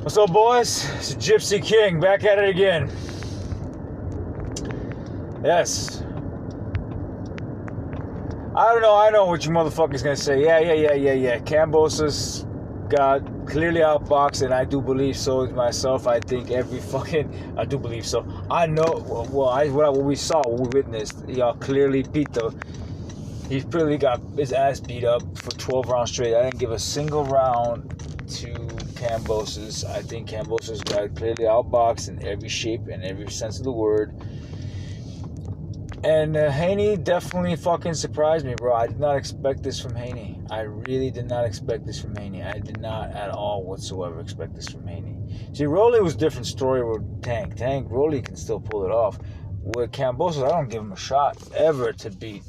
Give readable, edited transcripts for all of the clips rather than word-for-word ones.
What's up, boys? It's Gypsy King back at it again. Yes. I don't know. I know what you motherfuckers gonna say. Yeah. Cambosa's got clearly outboxed, and I do believe so myself. I think I do believe so. I know. What we saw, what we witnessed, y'all clearly he clearly got his ass beat up for 12 rounds straight. I didn't give a single round to Cambosa's. I think Cambosa's got clearly outboxed in every shape and every sense of the word. And Haney definitely fucking surprised me, bro. I did not expect this from Haney. I really did not expect this from Haney. I did not at all whatsoever expect this from Haney. See, Rolly was a different story with Tank. Rolly can still pull it off. With Cambosos, I don't give him a shot ever to beat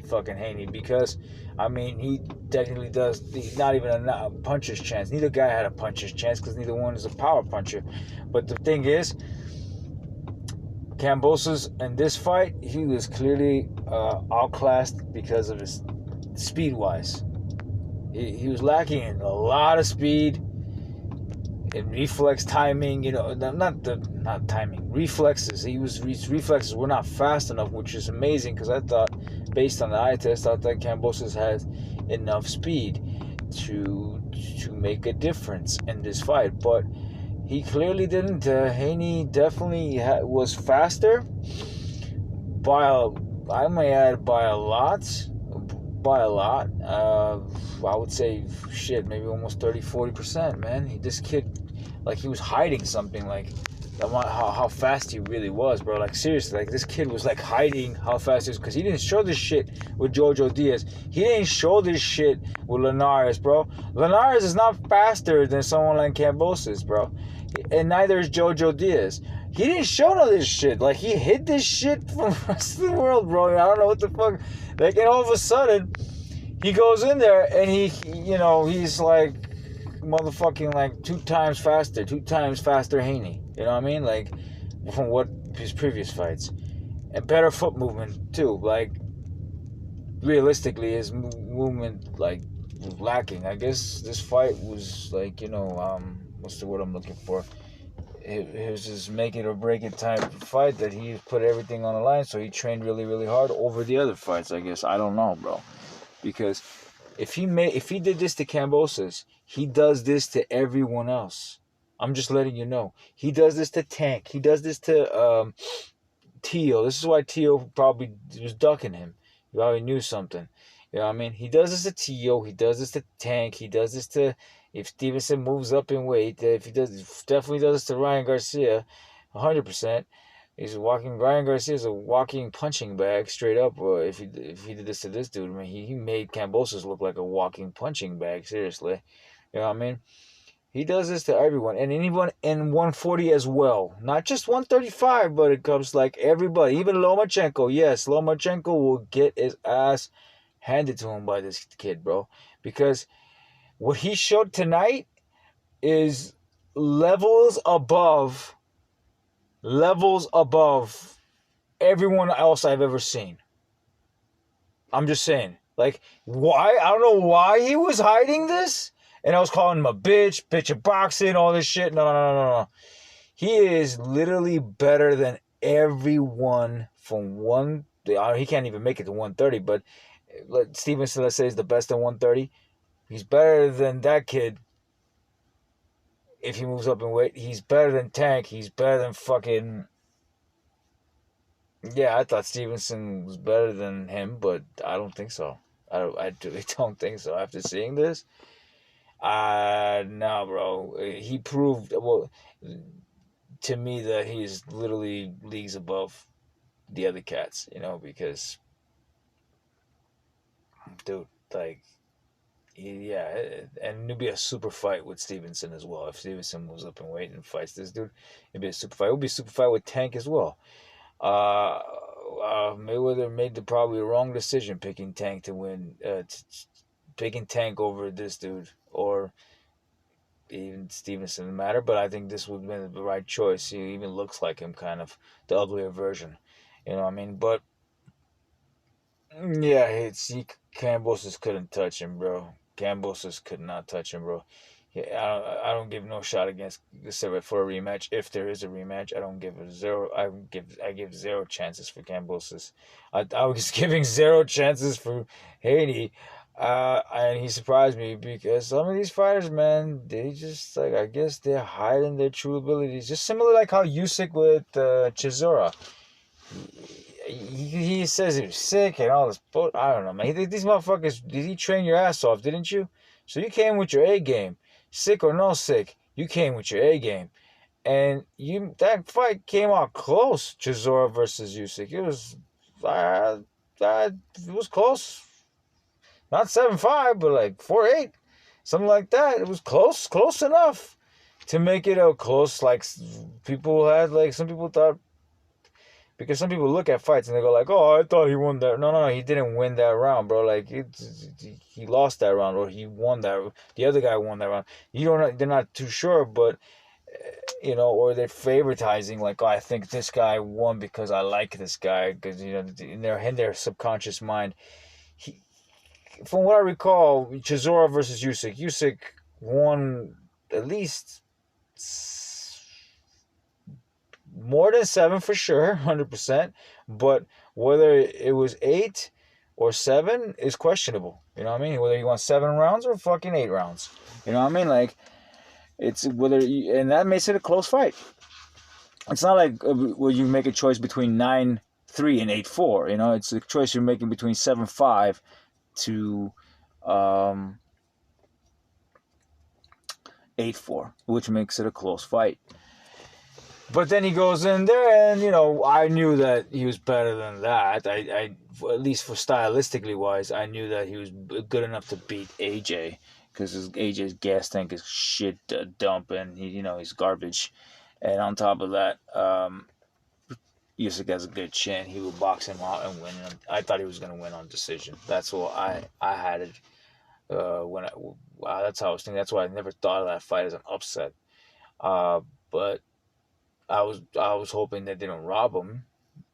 fucking Haney, because I mean, he technically does not even a puncher's chance. Neither guy had a puncher's chance because neither one is a power puncher. But the thing is, Cambosos in this fight, he was clearly outclassed because of his speed-wise. He was lacking in a lot of speed and reflex timing. Not timing, reflexes. His reflexes were not fast enough, which is amazing because I thought, based on the eye test, I thought Cambosos had enough speed to make a difference in this fight, but he clearly didn't. Haney definitely was faster I may add, by a lot. I would say, maybe almost 30-40%, man. This kid, like, he was hiding something, like, how fast he really was, bro. Like, seriously, like, this kid was, like, hiding how fast he was, because he didn't show this shit with Jojo Diaz. He didn't show this shit with Linares, bro. Linares is not faster than someone like Cambosos, bro. And neither is Jojo Diaz. He didn't show none of this shit. Like, he hid this shit from the rest of the world, bro. I don't know what the fuck. Like, and all of a sudden, he goes in there and he's like motherfucking like two times faster Haney. You know what I mean? Like, from what his previous fights. And better foot movement, too. Like, realistically, his movement, like, was lacking. I guess this fight was like, what's the word I'm looking for? It was just make it or break it type of fight that he put everything on the line, so he trained really, really hard over the other fights, I guess. I don't know, bro. Because if he did this to Cambosos, he does this to everyone else. I'm just letting you know. He does this to Tank. He does this to Tio. This is why Tio probably was ducking him. He probably knew something. You know what I mean? He does this to Tio. He does this to Tank. He does this to, if Stevenson moves up in weight, definitely does this to Ryan Garcia, 100%. Ryan Garcia's a walking punching bag, straight up. If he did this to this dude, I mean, he made Cambosos look like a walking punching bag, seriously. You know what I mean? He does this to everyone, and anyone in 140 as well. Not just 135, but it comes like everybody. Even Lomachenko. Yes, Lomachenko will get his ass handed to him by this kid, bro. Because what he showed tonight is levels above everyone else I've ever seen. I'm just saying. Like, why? I don't know why he was hiding this. And I was calling him a bitch of boxing, all this shit. No. He is literally better than everyone from he can't even make it to 130, but Stevenson, let's say, is the best in 130. He's better than that kid if he moves up in weight. He's better than Tank. He's better than fucking... Yeah, I thought Stevenson was better than him, but I don't think so. I really don't think so. After seeing this, no, bro. He proved, to me, that he's literally leagues above the other cats, because, dude, like, yeah, and it'd be a super fight with Stevenson as well. If Stevenson moves up in weight and fights this dude, it'd be a super fight. It would be a super fight with Tank as well. Mayweather made the probably wrong decision picking Tank to win, picking Tank over this dude, or even Stevenson, no matter. But I think this would have been the right choice. He even looks like him, kind of the uglier version. You know what I mean? But yeah, Cambosos couldn't touch him, bro. Cambosos could not touch him, bro. I don't give no shot against Silva for a rematch. If there is a rematch, I don't give a zero. I give zero chances for Kambosos. I was giving zero chances for Haney, and he surprised me because some of these fighters, man, they just like I guess they're hiding their true abilities. Just similar like how Usyk with Chisora. He says he was sick and all this. But I don't know, man. These motherfuckers, did he train your ass off, didn't you? So you came with your A game. Sick or no sick, you came with your A game. And that fight came out close, Chisora versus Usyk. It was close. Not 7-5, but like 4-8. Something like that. It was close enough to make it a close, like people had, like some people thought, because some people look at fights and they go like, "Oh, I thought he won that." No, he didn't win that round, bro. Like he lost that round, or he won that. The other guy won that round. They're not too sure, but or they're favoritizing like, "Oh, I think this guy won because I like this guy," because in their subconscious mind, from what I recall, Chisora versus Usyk won at least more than 7 for sure, 100%. But whether it was 8 or 7 is questionable. You know what I mean? Whether you want 7 rounds or fucking 8 rounds. You know what I mean? Like, it's and that makes it a close fight. It's not like where you make a choice between 9-3 and 8-4. It's a choice you're making between 7-5 to 8-4, which makes it a close fight. But then he goes in there, and I knew that he was better than that. I at least for stylistically wise, I knew that he was good enough to beat AJ, because AJ's gas tank is shit dump, and he's garbage. And on top of that, Usyk has a good chin. He will box him out and win. I thought he was gonna win on decision. That's what I had it. That's how I was thinking. That's why I never thought of that fight as an upset. But I was hoping they didn't rob him.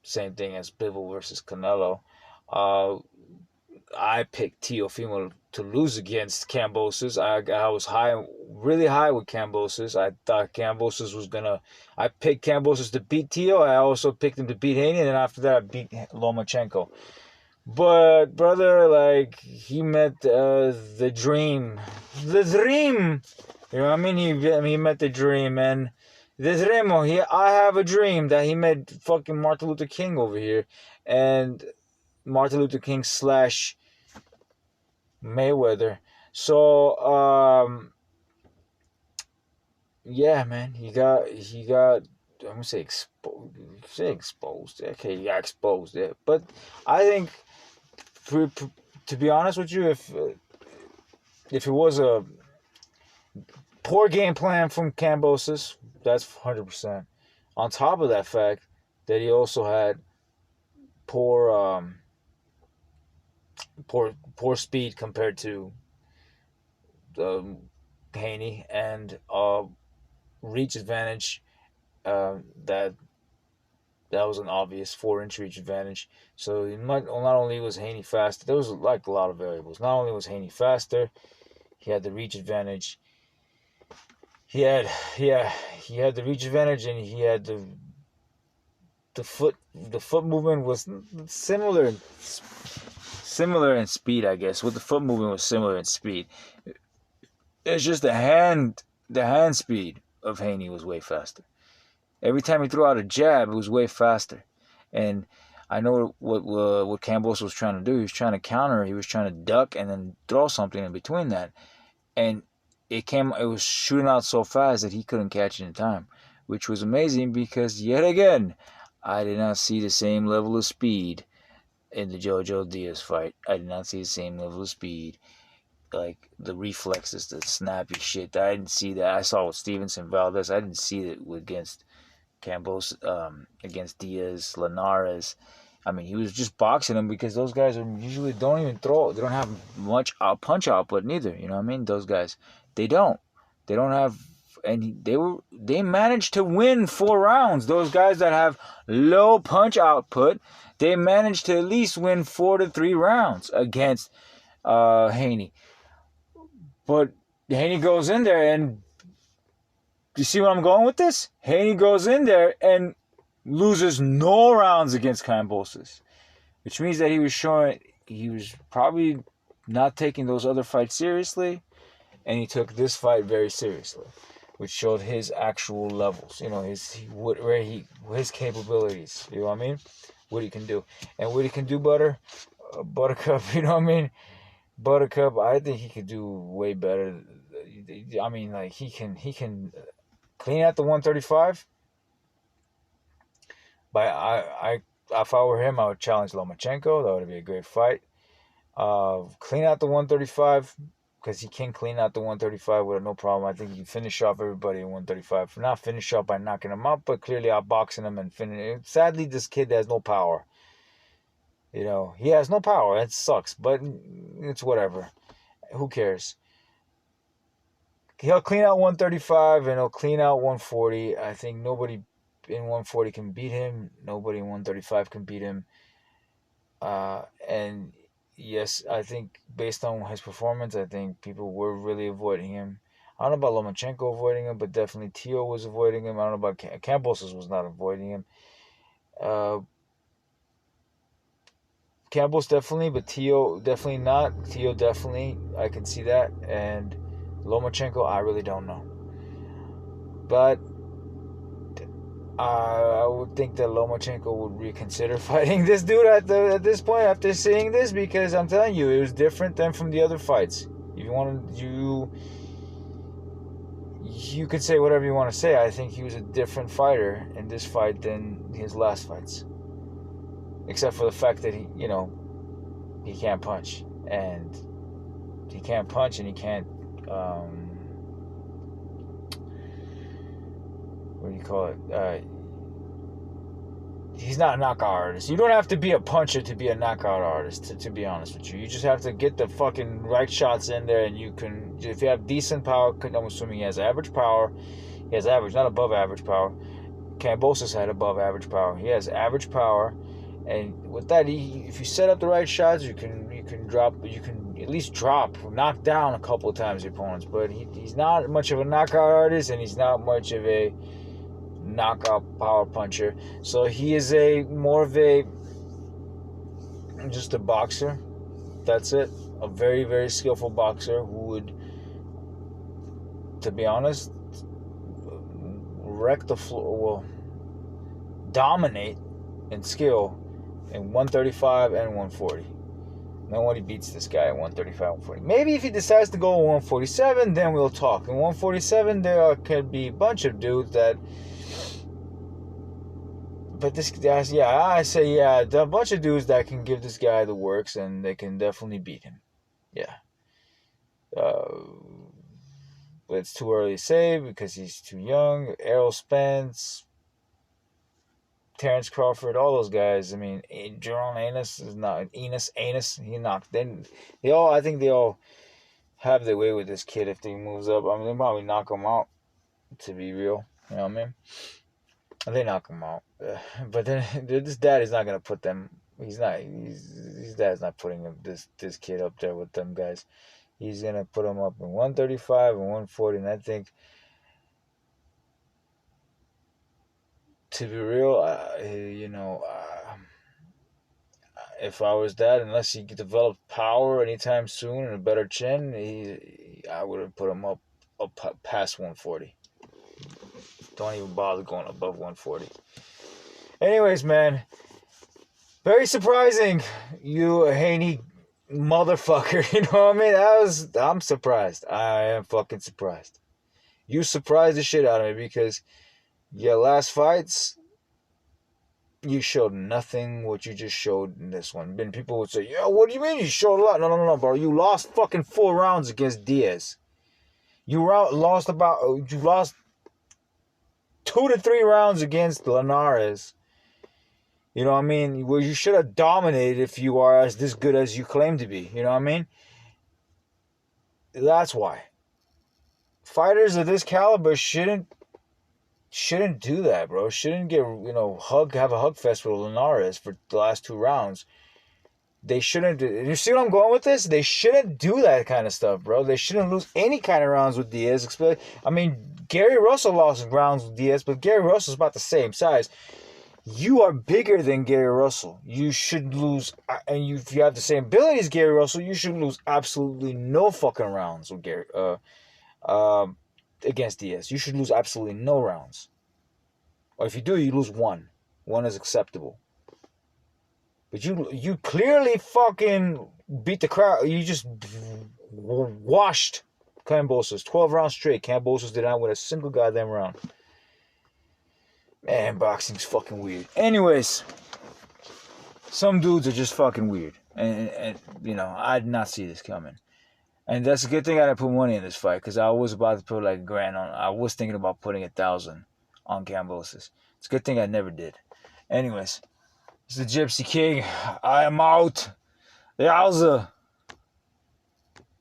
Same thing as Bivol versus Canelo. I picked Teofimo to lose against Kambosos. I was really high with Kambosos. I thought Kambosos was gonna. I picked Kambosos to beat Teo. I also picked him to beat Haney, and then after that I beat Lomachenko. But brother, like, he met the dream. You know what I mean? He met the dream, and this Remo, I have a dream that he met fucking Martin Luther King over here, and Martin Luther King / Mayweather. So yeah, man, he got. I'm gonna say exposed. Okay, he got exposed. Yeah, but I think, to be honest with you, if it was a poor game plan from Kambosos, that's 100%. On top of that fact that he also had poor speed compared to Haney, and reach advantage, that was an obvious 4-inch reach advantage. So not only was Haney faster, there was like a lot of variables. Not only was Haney faster, he had the reach advantage. He had the reach advantage, and he had the foot movement was similar in speed, I guess. With the foot movement was similar in speed. It's just the hand speed of Haney was way faster. Every time he threw out a jab, it was way faster. And I know what Kambosos was trying to do. He was trying to counter. He was trying to duck and then throw something in between that. And it was shooting out so fast that he couldn't catch it in time, which was amazing, because yet again, I did not see the same level of speed in the Jojo Diaz fight. I did not see the same level of speed. Like, the reflexes, the snappy shit. I didn't see that. I saw with Stevenson Valdez. I didn't see it against Campos, against Diaz, Linares. I mean, he was just boxing them, because those guys usually don't even throw. They don't have much punch output neither. You know what I mean? Those guys, they don't have. And they managed to win 4 rounds. Those guys that have low punch output, they managed to at least win 4 to 3 rounds against Haney. But Haney goes in there, and you see where I'm going with this? Haney goes in there and loses no rounds against Kambosos, which means that he was probably not taking those other fights seriously, and he took this fight very seriously, which showed his actual levels. You know, his capabilities. You know what I mean? What he can do, and what he can do, Buttercup. You know what I mean? Buttercup. I think he could do way better. I mean, like he can clean out the 135. But if I were him, I would challenge Lomachenko. That would be a great fight. Clean out the 135, because he can clean out the 135 with no problem. I think he can finish off everybody at 135. Not finish off by knocking him out, but clearly outboxing him and finish. Sadly, this kid has no power. You know, he has no power. It sucks, but it's whatever. Who cares? He'll clean out 135 and he'll clean out 140. I think nobody in 140 can beat him. Nobody in 135 can beat him. And yes, I think based on his performance, I think people were really avoiding him. I don't know about Lomachenko avoiding him, but definitely Tio was avoiding him. I don't know about Kambosos was not avoiding him. Campbell's definitely, but Tio definitely not. Tio definitely, I can see that. And Lomachenko, I really don't know. But I would think that Lomachenko would reconsider fighting this dude at this point after seeing this, because I'm telling you, it was different than from the other fights. If you want to, you could say whatever you want to say. I think he was a different fighter in this fight than his last fights, except for the fact that he can't punch, and he can't what do you call it? He's not a knockout artist. You don't have to be a puncher to be a knockout artist, to be honest with you. You just have to get the fucking right shots in there, and you can, if you have decent power, I'm assuming he has average power. He has average, not above average power. Kambosos had above average power. He has average power, and with that, if you set up the right shots, you can at least knock down a couple of times your opponents. But he's not much of a knockout artist, and he's not much of a knockout power puncher. So he is just a boxer. That's it. A very, very skillful boxer who would, to be honest, wreck the floor, well, dominate in skill in 135 and 140. Nobody beats this guy at 135, 140. Maybe if he decides to go 147, then we'll talk. In 147, there could be a bunch of dudes that. But this guy's, a bunch of dudes that can give this guy the works, and they can definitely beat him. Yeah. But it's too early to say because he's too young. Errol Spence, Terrence Crawford, all those guys. I mean, Jerome Anus is not Anus. He knocked. Then I think they all have their way with this kid if he moves up. I mean, they probably knock him out. To be real, you know what I mean? They knock him out, but then this dad is not gonna put them. He's not. His dad's not putting this kid up there with them guys. He's gonna put him up in 135 and 140, and I think, to be real, if I was that, unless he developed power anytime soon and a better chin, I would have put him up past 140. Don't even bother going above 140. Anyways, man, very surprising, you Haney motherfucker. You know what I mean? I'm surprised. I am fucking surprised. You surprised the shit out of me, because your last fights, you showed nothing what you just showed in this one. Then people would say, yeah, what do you mean you showed a lot? No, bro. You lost fucking 4 rounds against Diaz. You lost 2 to 3 rounds against Linares. You know what I mean? Well, you should have dominated if you are this good as you claim to be. You know what I mean? That's why. Fighters of this caliber shouldn't do that, bro. Shouldn't have a hug fest with Linares for the last 2 rounds. they shouldn't. You see what I'm going with this? They shouldn't do that kind of stuff, bro. They shouldn't lose any kind of rounds with Diaz. I mean, Gary Russell lost rounds with Diaz, but Gary Russell's about the same size. You are bigger than Gary Russell. You should lose, and if you have the same ability as Gary Russell, you should lose absolutely no fucking rounds with against Diaz. You should lose absolutely no rounds. Or if you do, you lose one. One is acceptable. But you clearly fucking beat the crowd. You just washed Kambosos. 12 rounds straight. Kambosos did not win a single goddamn round. Man, boxing's fucking weird. Anyways, some dudes are just fucking weird. And you know, I did not see this coming. And that's a good thing I didn't put money in this fight, because I was about to put like $1,000 on. I was thinking about putting 1,000 on Kambosos. It's a good thing I never did. Anyways, it's the Gypsy King. I am out. Yowza.